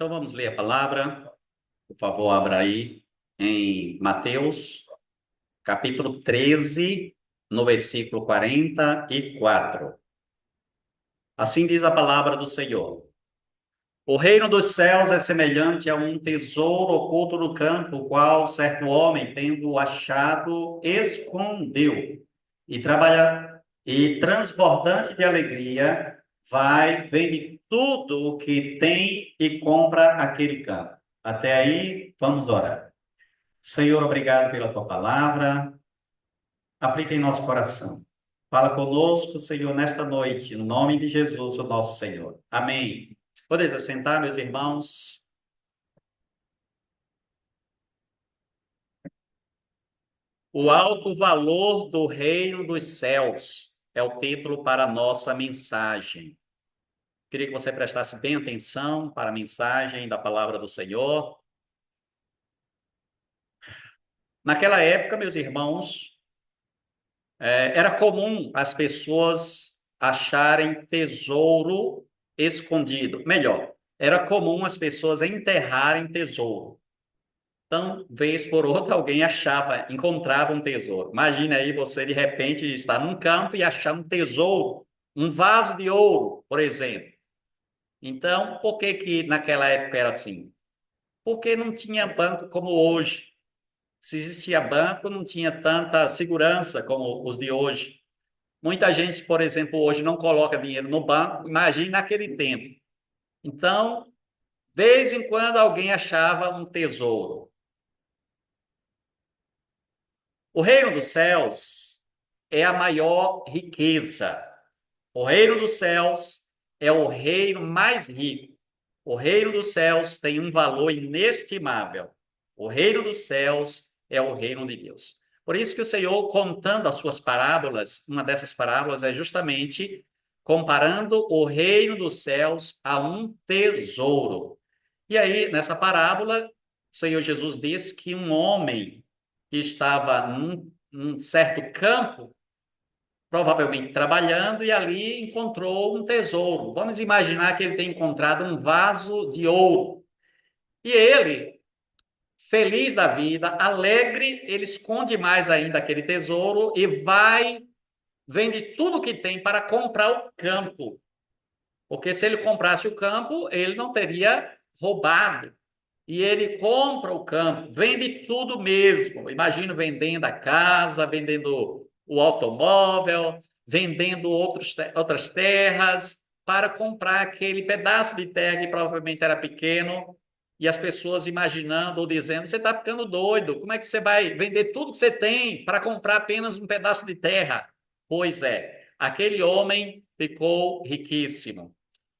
Então vamos ler a palavra. Por favor, abra aí em Mateus, capítulo 13, no versículo 44. Assim diz a palavra do Senhor. O reino dos céus é semelhante a um tesouro oculto no campo, o qual certo homem, tendo achado, escondeu. E transbordante de alegria, vai, vende tudo o que tem e compra aquele campo. Até aí, vamos orar. Senhor, obrigado pela tua palavra. Aplica em nosso coração. Fala conosco, Senhor, nesta noite, no nome de Jesus, o nosso Senhor. Amém. Podeis assentar, meus irmãos. O alto valor do reino dos céus é o título para a nossa mensagem. Queria que você prestasse bem atenção para a mensagem da palavra do Senhor. Naquela época, meus irmãos, era comum as pessoas acharem tesouro escondido. Melhor, era comum as pessoas enterrarem tesouro. Então, vez por outra, alguém encontrava um tesouro. Imagina aí você, de repente, estar num campo e achar um tesouro, um vaso de ouro, por exemplo. Então, por que que naquela época era assim? Porque não tinha banco como hoje. Se existia banco, não tinha tanta segurança como os de hoje. Muita gente, por exemplo, hoje não coloca dinheiro no banco, imagine naquele tempo. Então, de vez em quando alguém achava um tesouro. O reino dos céus é a maior riqueza. O reino dos céus é o reino mais rico. O reino dos céus tem um valor inestimável. O reino dos céus é o reino de Deus. Por isso que o Senhor, contando as suas parábolas, uma dessas parábolas é justamente comparando o reino dos céus a um tesouro. E aí, nessa parábola, o Senhor Jesus diz que um homem que estava num certo campo, provavelmente trabalhando, e ali encontrou um tesouro. Vamos imaginar que ele tem encontrado um vaso de ouro. E ele, feliz da vida, alegre, ele esconde mais ainda aquele tesouro e vai, vende tudo que tem para comprar o campo. Porque se ele comprasse o campo, ele não teria roubado. E ele compra o campo, vende tudo mesmo. Imagino vendendo a casa, vendendo o automóvel, vendendo outras terras, para comprar aquele pedaço de terra que provavelmente era pequeno, e as pessoas imaginando ou dizendo: você está ficando doido, como é que você vai vender tudo que você tem para comprar apenas um pedaço de terra? Pois é, aquele homem ficou riquíssimo.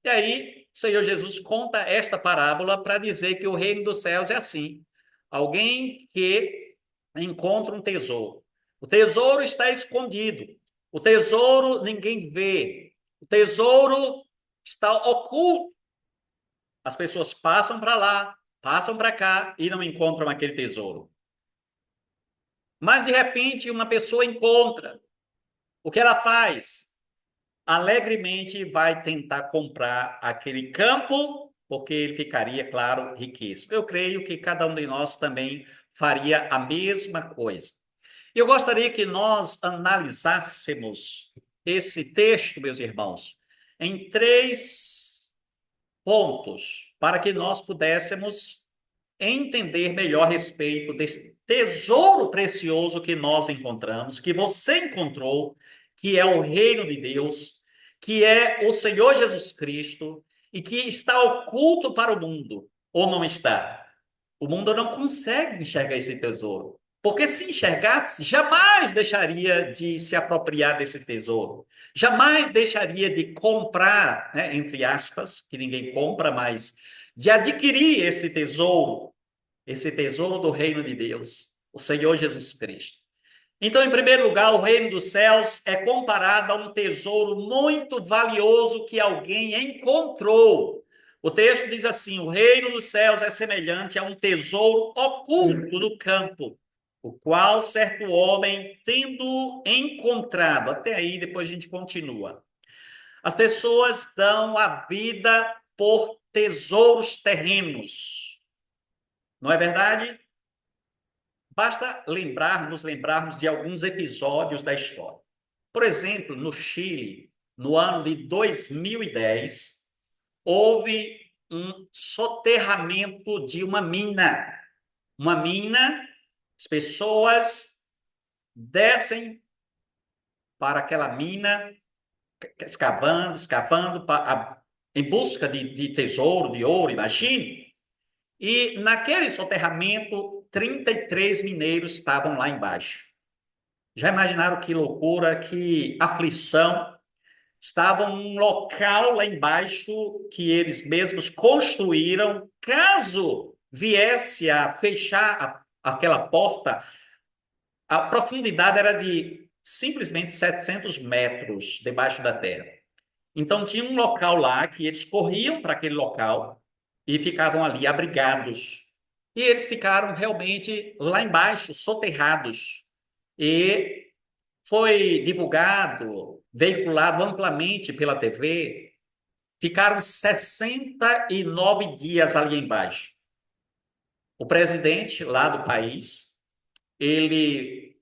E aí, o Senhor Jesus conta esta parábola para dizer que o reino dos céus é assim. Alguém que encontra um tesouro. O tesouro está escondido. O tesouro ninguém vê. O tesouro está oculto. As pessoas passam para lá, passam para cá e não encontram aquele tesouro. Mas, de repente, uma pessoa encontra. O que ela faz? Alegremente vai tentar comprar aquele campo, porque ele ficaria, claro, riquíssimo. Eu creio que cada um de nós também faria a mesma coisa. Eu gostaria que nós analisássemos esse texto, meus irmãos, em três pontos, para que nós pudéssemos entender melhor a respeito desse tesouro precioso que nós encontramos, que você encontrou, que é o reino de Deus, que é o Senhor Jesus Cristo e que está oculto para o mundo, ou não está? O mundo não consegue enxergar esse tesouro. Porque se enxergasse, jamais deixaria de se apropriar desse tesouro. Jamais deixaria de comprar, né, entre aspas, que ninguém compra mais, de adquirir esse tesouro do reino de Deus, o Senhor Jesus Cristo. Então, em primeiro lugar, o reino dos céus é comparado a um tesouro muito valioso que alguém encontrou. O texto diz assim: o reino dos céus é semelhante a um tesouro oculto no campo, o qual certo homem, tendo encontrado. Até aí, depois a gente continua. As pessoas dão a vida por tesouros terrenos. Não é verdade? Basta nos lembrarmos de alguns episódios da história. Por exemplo, no Chile, no ano de 2010, houve um soterramento de uma mina. Uma mina, as pessoas descem para aquela mina, escavando, escavando, em busca de tesouro, de ouro, imagine. E naquele soterramento, 33 mineiros estavam lá embaixo. Já imaginaram que loucura, que aflição? Estavam num local lá embaixo que eles mesmos construíram. Caso viesse a fechar aquela porta, a profundidade era de simplesmente 700 metros debaixo da terra. Então, tinha um local lá que eles corriam para aquele local e ficavam ali abrigados. E eles ficaram realmente lá embaixo, soterrados. E foi divulgado, veiculado amplamente pela TV. Ficaram 69 dias ali embaixo. O presidente lá do país, ele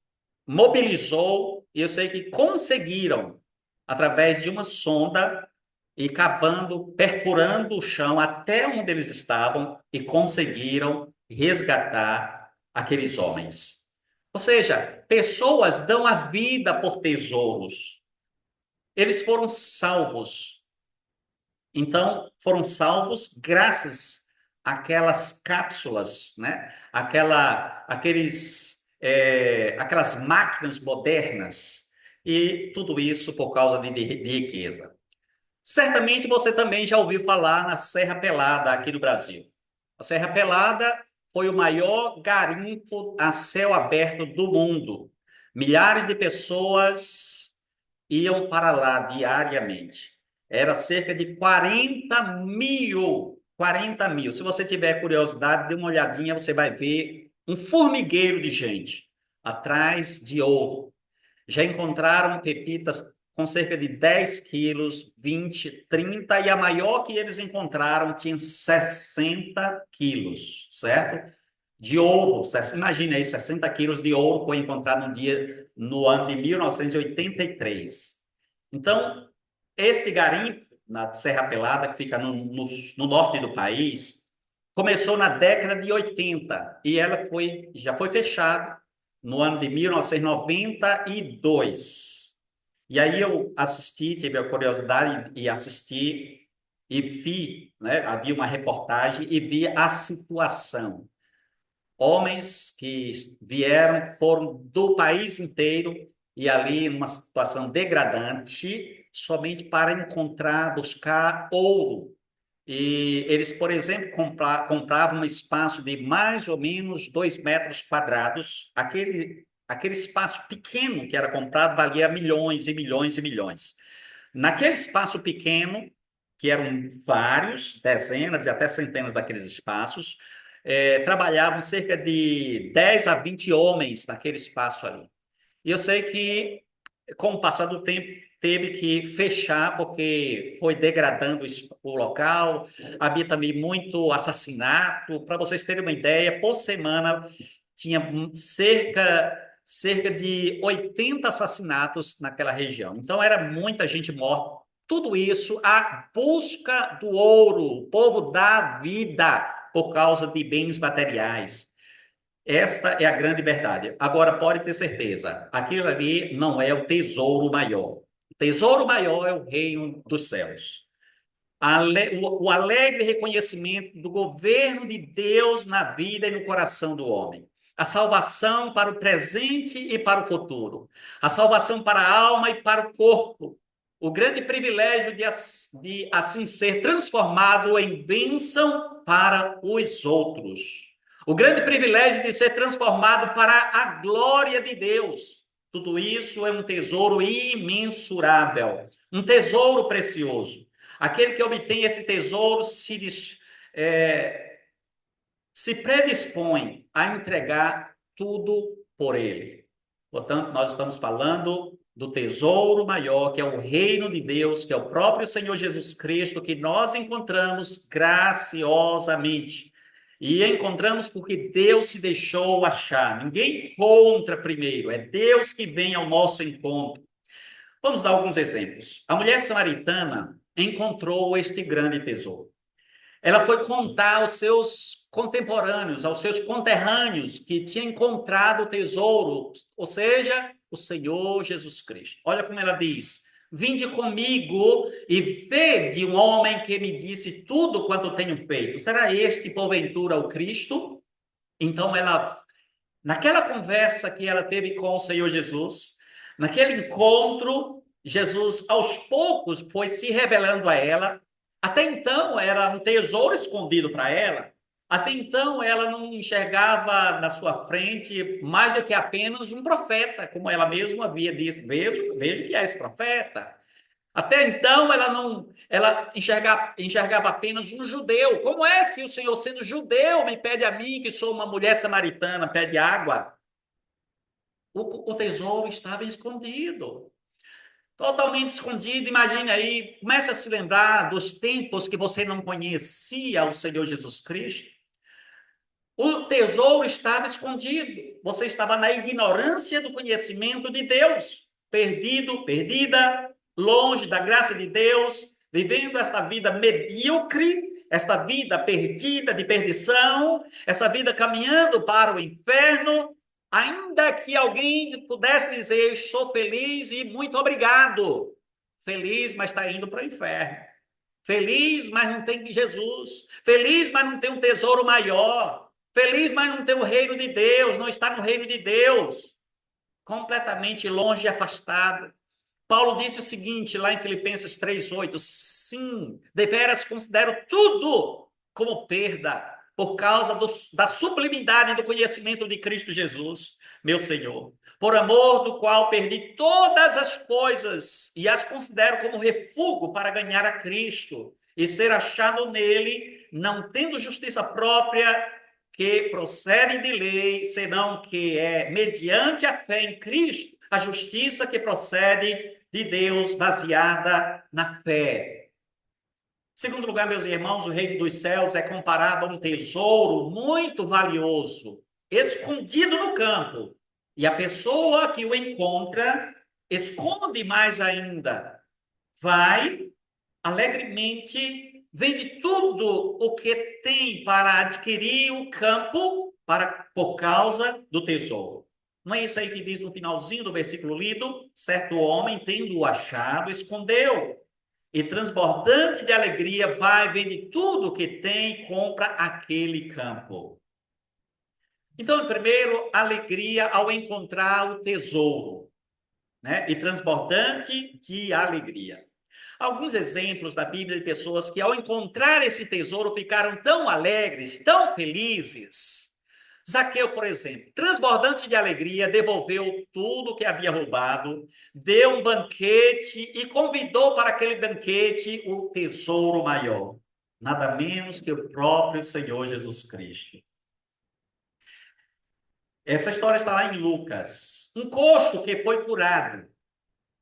mobilizou, e eu sei que conseguiram, através de uma sonda, e cavando, perfurando o chão até onde eles estavam, e conseguiram resgatar aqueles homens. Ou seja, pessoas dão a vida por tesouros. Eles foram salvos. Então, foram salvos graças àquelas cápsulas, né? Aquelas máquinas modernas. E tudo isso por causa de riqueza. Certamente você também já ouviu falar na Serra Pelada aqui no Brasil. A Serra Pelada foi o maior garimpo a céu aberto do mundo. Milhares de pessoas iam para lá diariamente. Era cerca de 40 mil. 40 mil. Se você tiver curiosidade, dê uma olhadinha, você vai ver um formigueiro de gente atrás de ouro. Já encontraram pepitas com cerca de 10 quilos, 20, 30, e a maior que eles encontraram tinha 60 quilos, certo? De ouro. Imagina aí, 60 quilos de ouro foi encontrado no ano de 1983. Então, este garimpo, na Serra Pelada, que fica no norte do país, começou na década de 80 e já foi fechada no ano de 1992. E aí eu assisti, tive a curiosidade e assisti e vi, né, havia uma reportagem e vi a situação. Homens que vieram, foram do país inteiro e ali numa situação degradante, somente para encontrar, buscar ouro. E eles, por exemplo, compravam um espaço de mais ou menos 2 metros quadrados. Aquele espaço pequeno que era comprado valia milhões e milhões e milhões. Naquele espaço pequeno, que eram vários, dezenas e até centenas daqueles espaços, trabalhavam cerca de 10 a 20 homens naquele espaço ali. E eu sei que, com o passar do tempo, teve que fechar porque foi degradando o local, havia também muito assassinato. Para vocês terem uma ideia, por semana tinha cerca de 80 assassinatos naquela região. Então, era muita gente morta. Tudo isso a busca do ouro. O povo dá vida por causa de bens materiais. Esta é a grande verdade. Agora, pode ter certeza, aquilo ali não é o tesouro maior. O tesouro maior é o reino dos céus. O alegre reconhecimento do governo de Deus na vida e no coração do homem. A salvação para o presente e para o futuro. A salvação para a alma e para o corpo. O grande privilégio de assim ser transformado em bênção para os outros. O grande privilégio de ser transformado para a glória de Deus. Tudo isso é um tesouro imensurável, um tesouro precioso. Aquele que obtém esse tesouro se predispõe a entregar tudo por ele. Portanto, nós estamos falando do tesouro maior, que é o reino de Deus, que é o próprio Senhor Jesus Cristo, que nós encontramos graciosamente. E encontramos porque Deus se deixou achar. Ninguém encontra primeiro, é Deus que vem ao nosso encontro. Vamos dar alguns exemplos. A mulher samaritana encontrou este grande tesouro. Ela foi contar aos seus contemporâneos, aos seus conterrâneos, que tinha encontrado o tesouro, ou seja, o Senhor Jesus Cristo. Olha como ela diz: vinde comigo e vede um homem que me disse tudo quanto tenho feito. Será este, porventura, o Cristo? Então, naquela conversa que ela teve com o Senhor Jesus, naquele encontro, Jesus, aos poucos, foi se revelando a ela. Até então, era um tesouro escondido para ela. Até então, ela não enxergava na sua frente mais do que apenas um profeta, como ela mesma havia dito. Vejo que é esse profeta. Até então, ela enxergava apenas um judeu. Como é que o Senhor, sendo judeu, me pede a mim, que sou uma mulher samaritana, pede água? O tesouro estava escondido, totalmente escondido. Imagine aí, comece a se lembrar dos tempos que você não conhecia o Senhor Jesus Cristo. O tesouro estava escondido. Você estava na ignorância do conhecimento de Deus, perdido, perdida, longe da graça de Deus, vivendo esta vida medíocre, esta vida perdida de perdição, essa vida caminhando para o inferno, ainda que alguém pudesse dizer: sou feliz e muito obrigado. Feliz, mas está indo para o inferno. Feliz, mas não tem Jesus. Feliz, mas não tem um tesouro maior. Feliz, mas não tem o reino de Deus, não está no reino de Deus. Completamente longe e afastado. Paulo disse o seguinte, lá em Filipenses 3:8: sim, deveras considero tudo como perda, por causa da sublimidade do conhecimento de Cristo Jesus, meu Senhor, por amor do qual perdi todas as coisas e as considero como refúgio para ganhar a Cristo e ser achado nele, não tendo justiça própria que procede de lei, senão que é mediante a fé em Cristo, a justiça que procede de Deus, baseada na fé. Segundo lugar, meus irmãos, o reino dos céus é comparado a um tesouro muito valioso, escondido no campo. E a pessoa que o encontra esconde mais ainda. Vai alegremente, vende tudo o que tem para adquirir o campo por causa do tesouro. Não é isso aí que diz no finalzinho do versículo lido? Certo homem, tendo-o achado, escondeu. E transbordante de alegria, vai, vende tudo o que tem e compra aquele campo. Então, primeiro, alegria ao encontrar o tesouro, né? E transbordante de alegria. Alguns exemplos da Bíblia de pessoas que, ao encontrar esse tesouro, ficaram tão alegres, tão felizes. Zaqueu, por exemplo, transbordante de alegria, devolveu tudo que havia roubado, deu um banquete e convidou para aquele banquete o tesouro maior, nada menos que o próprio Senhor Jesus Cristo. Essa história está lá em Lucas. Um coxo que foi curado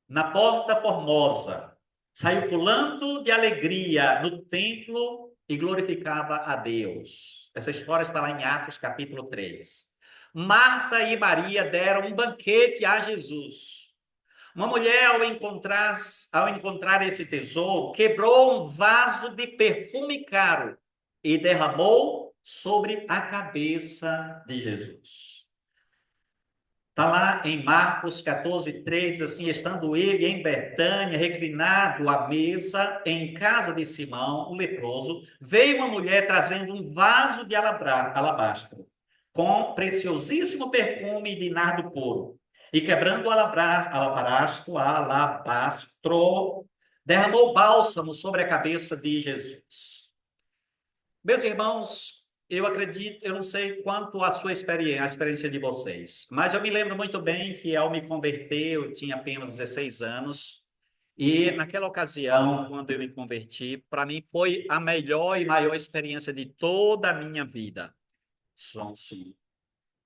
na Porta Formosa saiu pulando de alegria no templo e glorificava a Deus. Essa história está lá em Atos capítulo 3. Marta e Maria deram um banquete a Jesus. Uma mulher, ao encontrar esse tesouro, quebrou um vaso de perfume caro e derramou sobre a cabeça de Jesus. Está lá em Marcos 14:3, diz assim: estando ele em Betânia, reclinado à mesa, em casa de Simão, o leproso, veio uma mulher trazendo um vaso de alabastro, com preciosíssimo perfume de nardo puro. E quebrando o alabastro, derramou bálsamo sobre a cabeça de Jesus. Meus irmãos, eu acredito, eu não sei quanto a experiência de vocês, mas eu me lembro muito bem que ao me converter, eu tinha apenas 16 anos, e naquela ocasião, quando eu me converti, para mim foi a melhor e maior experiência de toda a minha vida. Sim.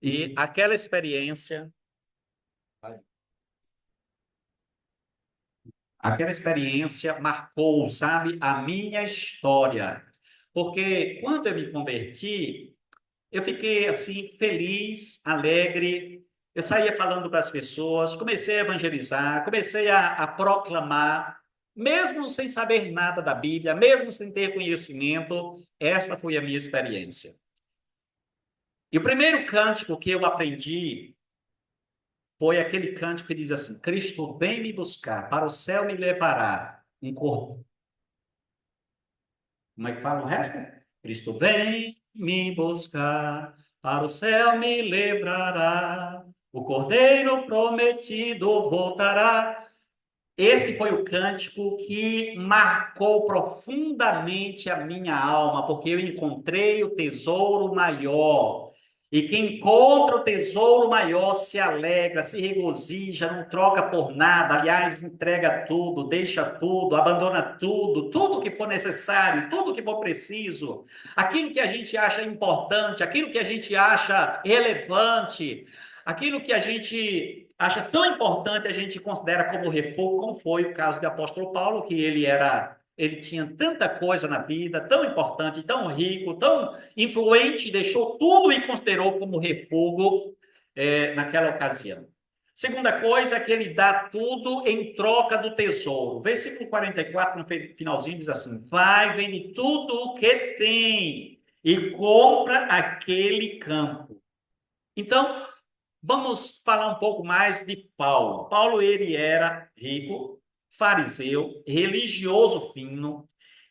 E aquela experiência Aquela experiência marcou, sabe, a minha história. Porque quando eu me converti, eu fiquei assim feliz, alegre. Eu saía falando para as pessoas, comecei a evangelizar, comecei a proclamar, mesmo sem saber nada da Bíblia, mesmo sem ter conhecimento, esta foi a minha experiência. E o primeiro cântico que eu aprendi foi aquele cântico que diz assim: Cristo vem me buscar, para o céu me levará. Um corpo. Como é que fala o resto? Cristo vem me buscar, para o céu me levará. O Cordeiro prometido voltará. Este foi o cântico que marcou profundamente a minha alma, porque eu encontrei o tesouro maior. E quem encontra o tesouro maior se alegra, se regozija, não troca por nada, aliás, entrega tudo, deixa tudo, abandona tudo, tudo que for necessário, tudo que for preciso, aquilo que a gente acha importante, aquilo que a gente acha relevante, aquilo que a gente acha tão importante, a gente considera como refúgio, como foi o caso do apóstolo Paulo, que ele tinha tanta coisa na vida, tão importante, tão rico, tão influente, deixou tudo e considerou como refúgio naquela ocasião. Segunda coisa é que ele dá tudo em troca do tesouro. Versículo 44, no finalzinho, diz assim: vai, vende tudo o que tem e compra aquele campo. Então, vamos falar um pouco mais de Paulo. Paulo, ele era rico, fariseu, religioso fino.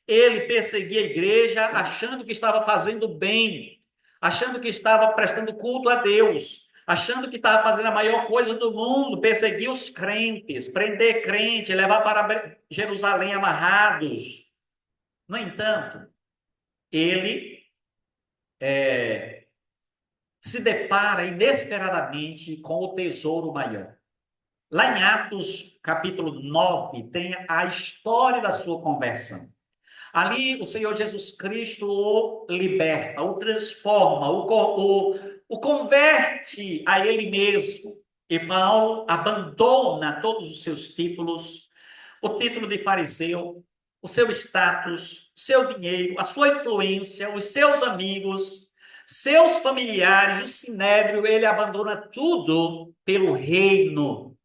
Ele perseguia a igreja achando que estava fazendo bem, achando que estava prestando culto a Deus, achando que estava fazendo a maior coisa do mundo, perseguir os crentes, prender crente, levar para Jerusalém amarrados. No entanto, ele se depara inesperadamente com o tesouro maior. Lá em Atos, capítulo 9, tem a história da sua conversão. Ali, o Senhor Jesus Cristo o liberta, o transforma, o converte a ele mesmo. E Paulo abandona todos os seus títulos, o título de fariseu, o seu status, o seu dinheiro, a sua influência, os seus amigos, seus familiares, o sinédrio, ele abandona tudo pelo reino.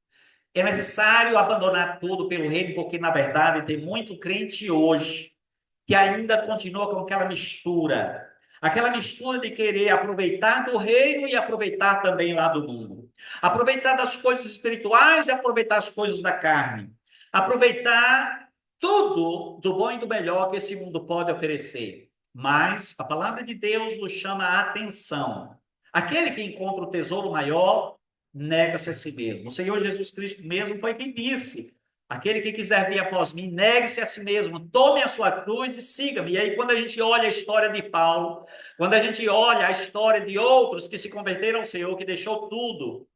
É necessário abandonar tudo pelo reino, porque, na verdade, tem muito crente hoje que ainda continua com aquela mistura de querer aproveitar do reino e aproveitar também lá do mundo. Aproveitar das coisas espirituais e aproveitar as coisas da carne. Aproveitar tudo do bom e do melhor que esse mundo pode oferecer. Mas a palavra de Deus nos chama a atenção. Aquele que encontra o tesouro maior, nega-se a si mesmo. O Senhor Jesus Cristo mesmo foi quem disse: aquele que quiser vir após mim, negue-se a si mesmo, tome a sua cruz e siga-me. E aí, quando a gente olha a história de Paulo, quando a gente olha a história de outros que se converteram ao Senhor, que deixou tudo,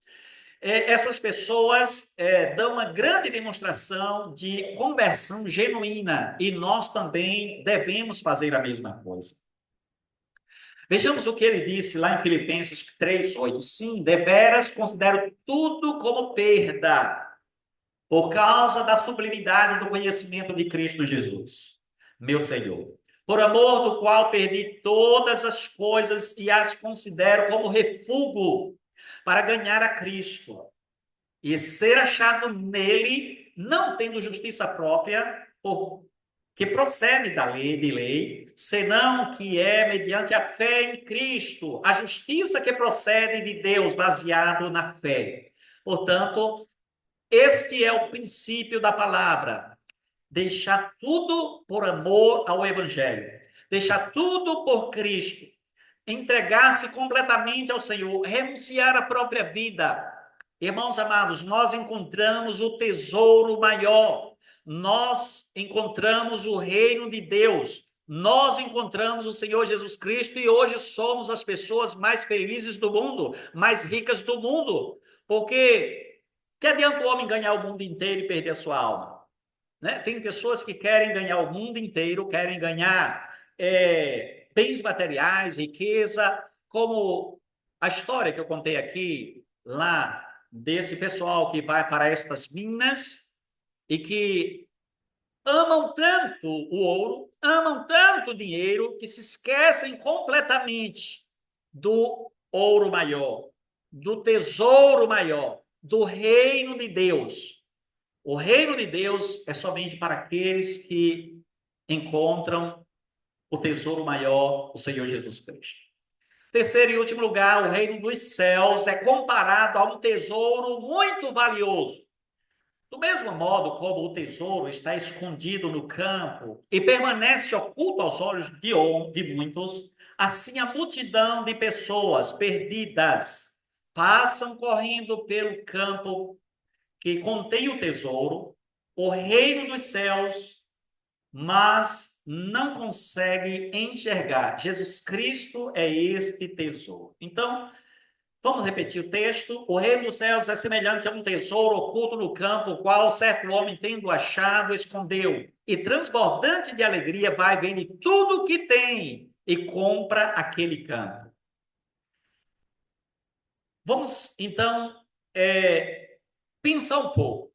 essas pessoas dão uma grande demonstração de conversão genuína. E nós também devemos fazer a mesma coisa. Vejamos o que ele disse lá em Filipenses 3:8. Sim, deveras considero tudo como perda por causa da sublimidade do conhecimento de Cristo Jesus, meu Senhor, por amor do qual perdi todas as coisas e as considero como refúgio para ganhar a Cristo e ser achado nele, não tendo justiça própria, que procede da lei, de lei, senão que é mediante a fé em Cristo, a justiça que procede de Deus, baseado na fé. Portanto, este é o princípio da palavra. Deixar tudo por amor ao Evangelho. Deixar tudo por Cristo. Entregar-se completamente ao Senhor. Renunciar à própria vida. Irmãos amados, nós encontramos o tesouro maior. Nós encontramos o reino de Deus. Nós encontramos o Senhor Jesus Cristo e hoje somos as pessoas mais felizes do mundo, mais ricas do mundo. Porque que adianta o homem ganhar o mundo inteiro e perder a sua alma? Né? Tem pessoas que querem ganhar o mundo inteiro, querem ganhar bens materiais, riqueza, como a história que eu contei aqui, lá, desse pessoal que vai para estas minas e que amam tanto o ouro, amam tanto o dinheiro, que se esquecem completamente do ouro maior, do tesouro maior, do reino de Deus. O reino de Deus é somente para aqueles que encontram o tesouro maior, o Senhor Jesus Cristo. Terceiro e último lugar, o reino dos céus é comparado a um tesouro muito valioso. Do mesmo modo como o tesouro está escondido no campo e permanece oculto aos olhos de muitos, assim a multidão de pessoas perdidas passam correndo pelo campo que contém o tesouro, o reino dos céus, mas não consegue enxergar. Jesus Cristo é este tesouro. Então, vamos repetir o texto. O reino dos céus é semelhante a um tesouro oculto no campo, o qual certo homem, tendo achado, escondeu. E transbordante de alegria, vai, vende tudo o que tem e compra aquele campo. Vamos, então, pensar um pouco.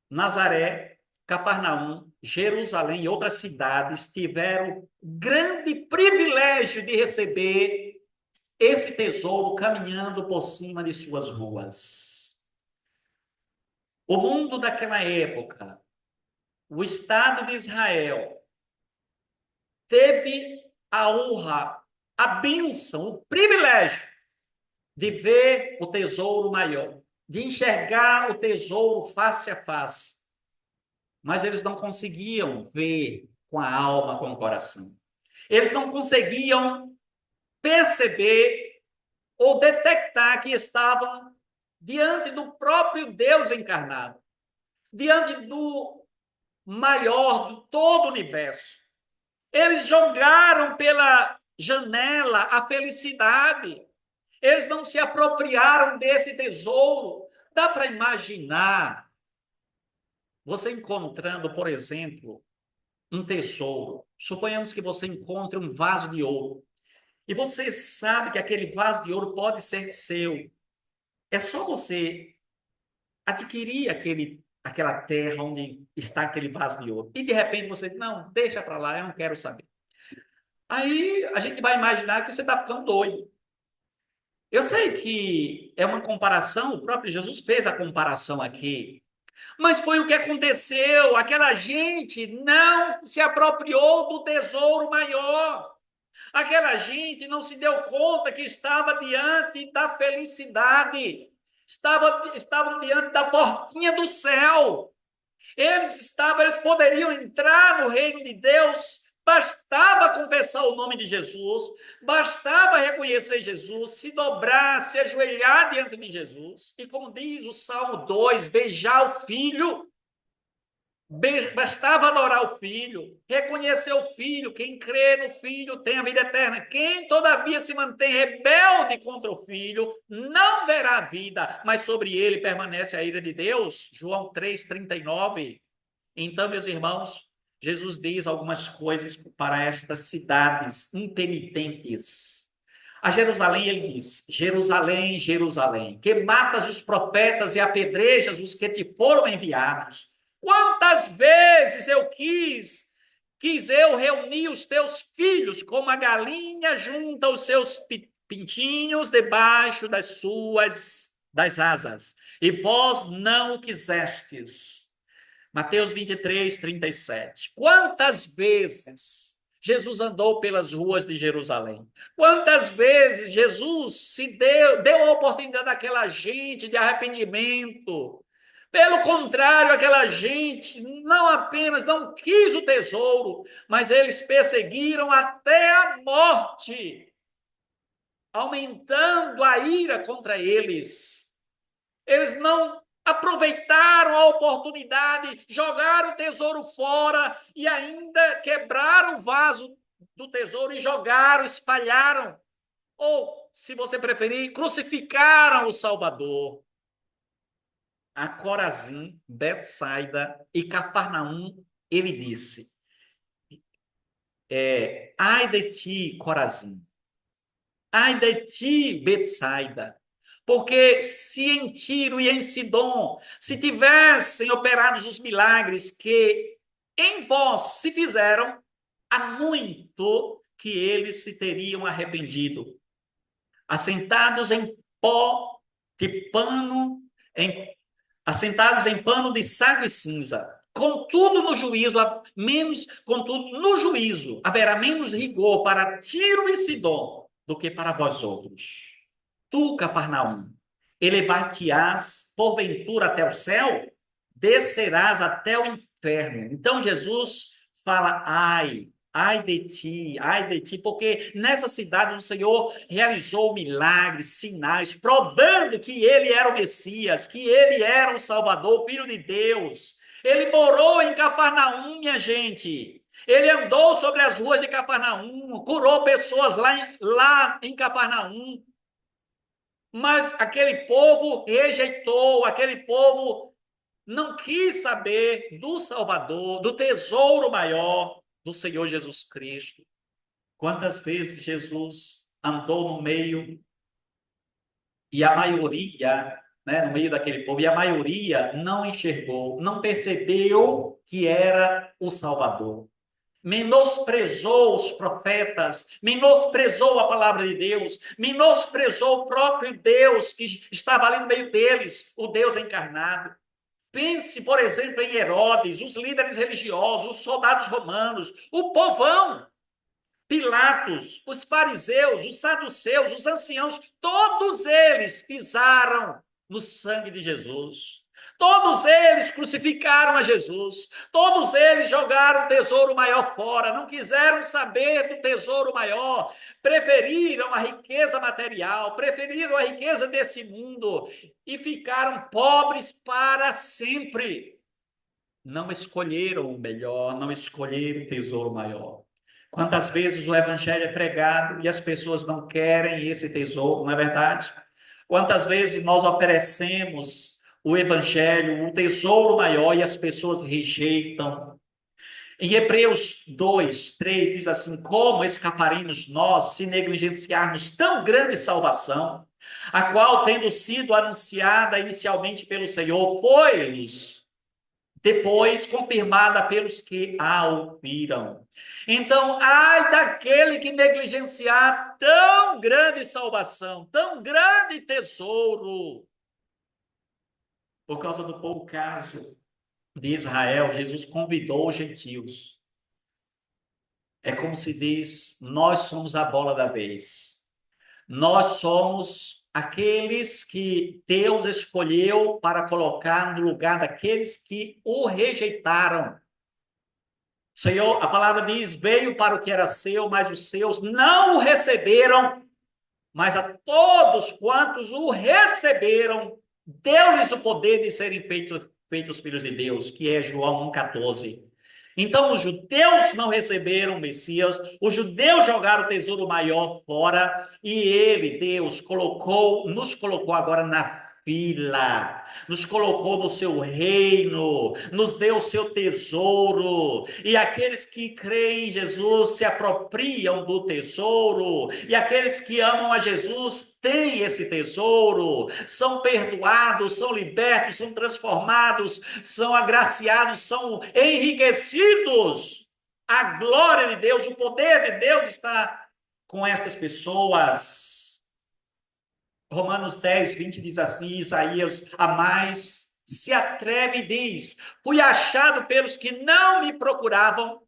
Nazaré, Cafarnaum, Jerusalém e outras cidades tiveram grande privilégio de receber esse tesouro caminhando por cima de suas ruas. O mundo daquela época, o Estado de Israel, teve a honra, a bênção, o privilégio de ver o tesouro maior, de enxergar o tesouro face a face. Mas eles não conseguiam ver com a alma, com o coração. Eles não conseguiam perceber ou detectar que estavam diante do próprio Deus encarnado, diante do maior de todo o universo. Eles jogaram pela janela a felicidade. Eles não se apropriaram desse tesouro. Dá para imaginar você encontrando, por exemplo, um tesouro. Suponhamos que você encontre um vaso de ouro. E você sabe que aquele vaso de ouro pode ser seu. É só você adquirir aquela terra onde está aquele vaso de ouro. E de repente você diz, não, deixa para lá, eu não quero saber. Aí a gente vai imaginar que você está ficando doido. Eu sei que é uma comparação, o próprio Jesus fez a comparação aqui, mas foi o que aconteceu. Aquela gente não se apropriou do tesouro maior. Aquela gente não se deu conta que estava diante da felicidade, estavam diante da portinha do céu. Eles poderiam entrar no reino de Deus, bastava confessar o nome de Jesus, bastava reconhecer Jesus, se dobrar, se ajoelhar diante de Jesus, e como diz o Salmo 2, beijar o Filho. Bastava adorar o Filho, reconhecer o Filho. Quem crê no Filho tem a vida eterna. Quem, todavia, se mantém rebelde contra o Filho, não verá a vida, mas sobre ele permanece a ira de Deus. João 3,39. Então, meus irmãos, Jesus diz algumas coisas para estas cidades impenitentes. A Jerusalém, ele diz, Jerusalém, Jerusalém, que matas os profetas e apedrejas os que te foram enviados. Quantas vezes quis eu reunir os teus filhos como a galinha junta os seus pintinhos debaixo das asas, e vós não o quisestes. Mateus 23:37. Quantas vezes Jesus andou pelas ruas de Jerusalém? Quantas vezes Jesus deu a oportunidade àquela gente de arrependimento? Pelo contrário, aquela gente não apenas não quis o tesouro, mas eles perseguiram até a morte, aumentando a ira contra eles. Eles não aproveitaram a oportunidade, jogaram o tesouro fora e ainda quebraram o vaso do tesouro e jogaram, espalharam. Ou, se você preferir, crucificaram o Salvador. A Corazim, Betsaida e Cafarnaum, ele disse, ai de ti, Corazim, ai de ti, Betsaida, porque se em Tiro e em Sidom se tivessem operados os milagres que em vós se fizeram, há muito que eles se teriam arrependido. Assentados em pó de pano, assentados em pano de saco e cinza. Contudo, no juízo, haverá menos rigor para Tiro e Sidom do que para vós outros. Tu, Cafarnaum, elevar-te-ás porventura até o céu? Descerás até o inferno. Então Jesus fala, ai de ti, porque nessa cidade o Senhor realizou milagres, sinais, provando que ele era o Messias, que ele era o Salvador, Filho de Deus. Ele morou em Cafarnaum, minha gente. Ele andou sobre as ruas de Cafarnaum, curou pessoas lá em Cafarnaum. Mas aquele povo rejeitou, aquele povo não quis saber do Salvador, do tesouro maior do Senhor Jesus Cristo. Quantas vezes Jesus andou no meio e a maioria, no meio daquele povo, e a maioria não enxergou, não percebeu que era o Salvador. Menosprezou os profetas, menosprezou a palavra de Deus, menosprezou o próprio Deus que estava ali no meio deles, o Deus encarnado. Pense, por exemplo, em Herodes, os líderes religiosos, os soldados romanos, o povão, Pilatos, os fariseus, os saduceus, os anciãos, todos eles pisaram no sangue de Jesus. Todos eles crucificaram a Jesus. Todos eles jogaram o tesouro maior fora. Não quiseram saber do tesouro maior. Preferiram a riqueza material, preferiram a riqueza desse mundo e ficaram pobres para sempre. Não escolheram o melhor, não escolheram o tesouro maior. Quantas vezes o evangelho é pregado e as pessoas não querem esse tesouro, não é verdade? Quantas vezes nós oferecemos o evangelho, o tesouro maior, e as pessoas rejeitam? Em Hebreus 2, 3 diz assim: como escaparemos nós se negligenciarmos tão grande salvação, a qual, tendo sido anunciada inicialmente pelo Senhor, foi-nos depois confirmada pelos que a ouviram. Então, ai daquele que negligenciar tão grande salvação, tão grande tesouro. Por causa do pouco caso de Israel, Jesus convidou os gentios. É como se diz, nós somos a bola da vez. Nós somos aqueles que Deus escolheu para colocar no lugar daqueles que o rejeitaram. Senhor, a palavra diz, veio para o que era seu, mas os seus não o receberam, mas a todos quantos o receberam, deu-lhes o poder de serem feitos filhos de Deus, que é João 1,14. Então, os judeus não receberam o Messias, os judeus jogaram o tesouro maior fora, e ele, Deus, nos colocou agora na fila, nos colocou no seu reino, nos deu o seu tesouro, e aqueles que creem em Jesus se apropriam do tesouro, e aqueles que amam a Jesus têm esse tesouro, são perdoados, são libertos, são transformados, são agraciados, são enriquecidos. A glória de Deus, o poder de Deus está com estas pessoas. Romanos 10, 20 diz assim, Isaías a mais se atreve e diz, fui achado pelos que não me procuravam,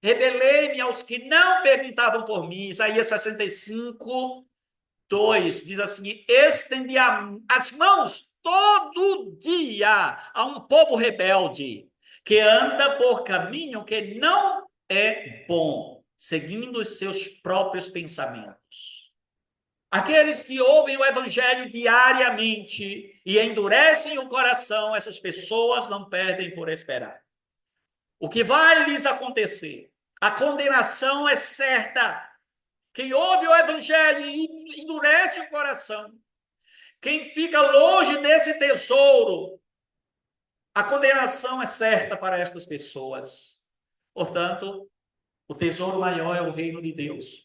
revelei-me aos que não perguntavam por mim. Isaías 65, 2 diz assim, estendi as mãos todo dia a um povo rebelde, que anda por caminho que não é bom, seguindo os seus próprios pensamentos. Aqueles que ouvem o evangelho diariamente e endurecem o coração, essas pessoas não perdem por esperar. O que vai lhes acontecer? A condenação é certa. Quem ouve o evangelho e endurece o coração, quem fica longe desse tesouro, a condenação é certa para estas pessoas. Portanto, o tesouro maior é o reino de Deus.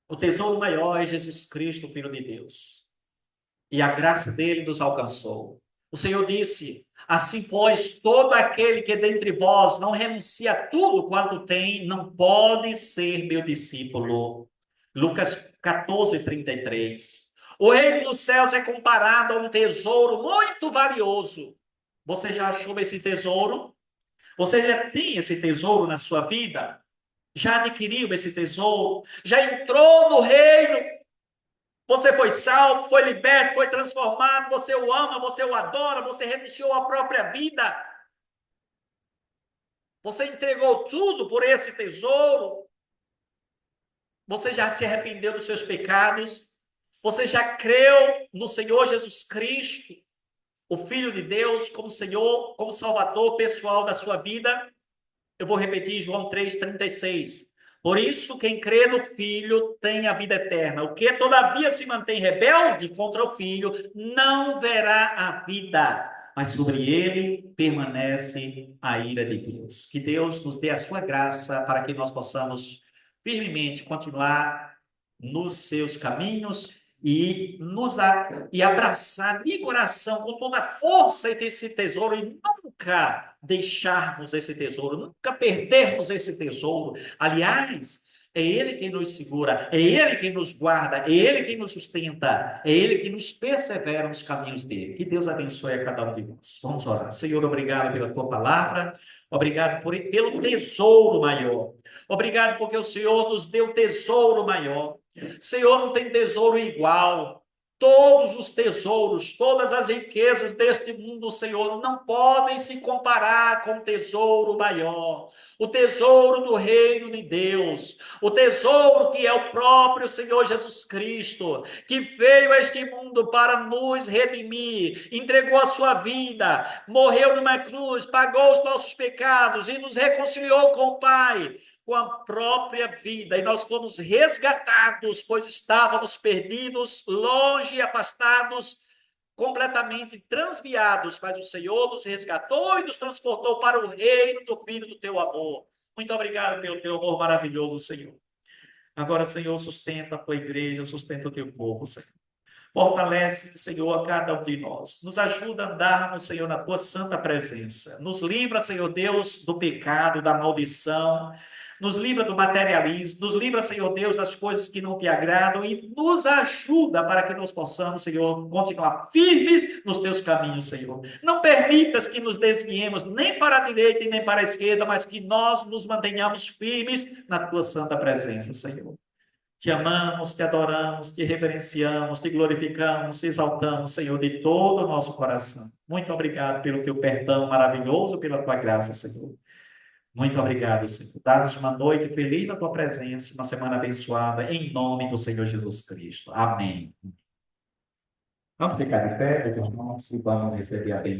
O tesouro maior é Jesus Cristo, Filho de Deus. E a graça dele nos alcançou. O Senhor disse: assim, pois, todo aquele que dentre vós não renuncia a tudo quanto tem, não pode ser meu discípulo. Lucas 14:33. O reino dos céus é comparado a um tesouro muito valioso. Você já achou esse tesouro? Você já tem esse tesouro na sua vida? Já adquiriu esse tesouro? Já entrou no reino? Você foi salvo, foi liberto, foi transformado, você o ama, você o adora, você renunciou à própria vida. Você entregou tudo por esse tesouro. Você já se arrependeu dos seus pecados. Você já creu no Senhor Jesus Cristo, o Filho de Deus, como Senhor, como Salvador pessoal da sua vida. Eu vou repetir João 3,36. Por isso, quem crê no Filho tem a vida eterna. O que, todavia, se mantém rebelde contra o Filho, não verá a vida, mas sobre ele permanece a ira de Deus. Que Deus nos dê a sua graça para que nós possamos firmemente continuar nos seus caminhos e abraçar de coração, com toda a força esse tesouro e nunca deixarmos esse tesouro, nunca perdermos esse tesouro. Aliás, é Ele quem nos segura, é Ele quem nos guarda, é Ele quem nos sustenta, é Ele que nos persevera nos caminhos dele. Que Deus abençoe a cada um de nós. Vamos orar. Senhor, obrigado pela tua palavra, obrigado pelo tesouro maior, obrigado porque o Senhor nos deu tesouro maior. Senhor, não tem tesouro igual. Todos os tesouros, todas as riquezas deste mundo, Senhor, não podem se comparar com o tesouro maior, o tesouro do reino de Deus, o tesouro que é o próprio Senhor Jesus Cristo, que veio a este mundo para nos redimir, entregou a sua vida, morreu numa cruz, pagou os nossos pecados e nos reconciliou com o Pai com a própria vida, e nós fomos resgatados, pois estávamos perdidos, longe, afastados, completamente transviados, mas o Senhor nos resgatou e nos transportou para o reino do Filho do teu amor. Muito obrigado pelo teu amor maravilhoso, Senhor. Agora, Senhor, sustenta a tua igreja, sustenta o teu povo, Senhor. Fortalece, Senhor, a cada um de nós. Nos ajuda a andarmos, Senhor, na tua santa presença. Nos livra, Senhor Deus, do pecado, da maldição. Nos livra do materialismo. Nos livra, Senhor Deus, das coisas que não te agradam. E nos ajuda para que nós possamos, Senhor, continuar firmes nos teus caminhos, Senhor. Não permitas que nos desviemos nem para a direita e nem para a esquerda, mas que nós nos mantenhamos firmes na tua santa presença, Senhor. Te amamos, te adoramos, te reverenciamos, te glorificamos, te exaltamos, Senhor, de todo o nosso coração. Muito obrigado pelo teu perdão maravilhoso, pela tua graça, Senhor. Muito obrigado, Senhor. Dá-nos uma noite feliz na tua presença, uma semana abençoada, em nome do Senhor Jesus Cristo. Amém. Vamos ficar de pé, meus irmãos, e vamos receber a bênção.